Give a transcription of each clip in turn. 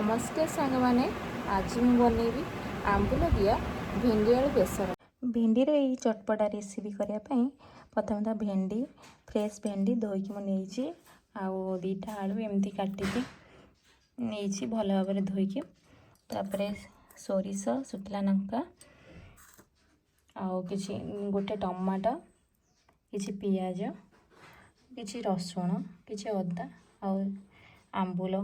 नमस्कार सांग मैंने आज मैं बनैबी आंबुल दिया भेंडी आलू बेसर। भेंडी ये चटपटा रेसिपी करने प्रथम तो भेंडी फ्रेश भेंडी धोईकी मुझे आउ दीटा आलू एमती काटिकी नहीं भल भाव में धोईकी तापर सोरिष शुखला लंका आउ कि गोटे टमाटो कि पियाज कि रसुण कि अदा आउ आंबुल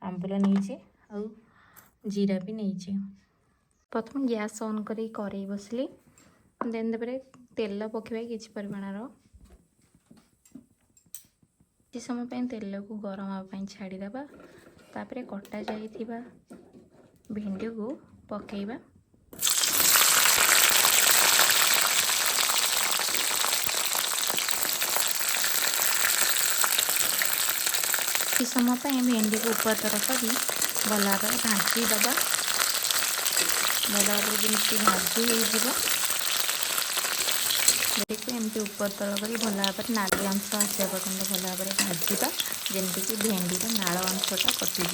आंबुल नहीं आउ जीरा भी नहीं। प्रथम गैस ऑन कर कड़े बसली देन तेल पकड़ा कि परिमाण किसी समय तेल को गरम हाँपाई छाड़ीदे तापर कटा जा भेंडी को पकेबा किसी समय भेंडी को ऊपर तरफ भी भल भाव भाजी दबा भल भाव जमी भाजी होमती ऊपर तल कर भल भाव नाली अंश आसा पर्यटन भल भाव भाजवा जमीक भेंडीर नाल अंशटा कटिज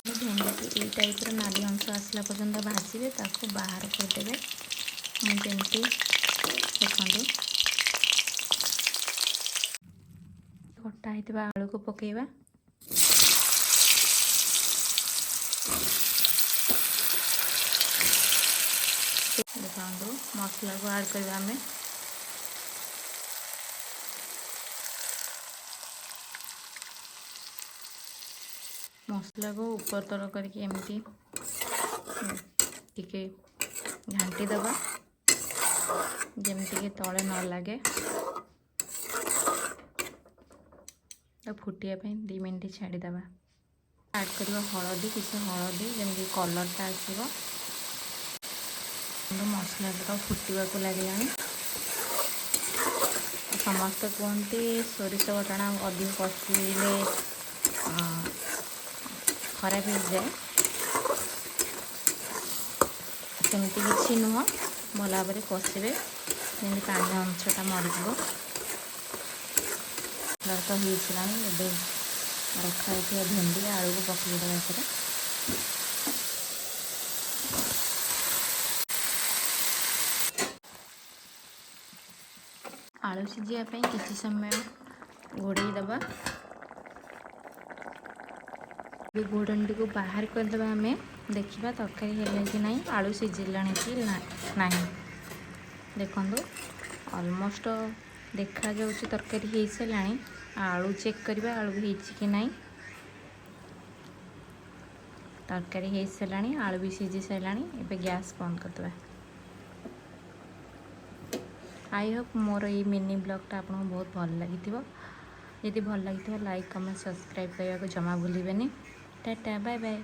भेंडी को यही टाइप नाली अंश आसला पर्यटन भाजबे बाहर करदे जमी देखते कटा होता आलू को पकेबा देखो मसला को ऐड करवा आम मसला को ऊपर तर करके एमती टिके घांटी दबा जमीक तले न लगे फुटियापी 2 मिनट छाड़ीदे ऐड कर हलदी किसी हलदी जमी कलरटा आसो मसला तो फुटा को लगे समस्ते कहते सोरिष बटना अधिक कषिले खराब हो जाए सेमती किसी नुह भल भाव में कषिबे जमी पानी अंशटा मरीज तो हो रखा भेंडी आलू को पकईदे आलू सीझापी किसी समय घोड़े दबा घोड़नी को बाहर करदे आम देखा तरकारी है कि नहीं आलू सीझिला कि ना देखो ऑलमोस्ट देखा जाऊँ तरकारी हो सारा आलू चेक करवा आलू भी कि नहीं तरकारी हो सारा आलू भी सीझी सारा एवं गैस बंद करदे। आई होप मोर ये मिनी ब्लॉगटा आपको बहुत भल लगी जदि भल लगी लाइक कमेंट सब्सक्राइब करने को जमा भूलें। Tata bye bye.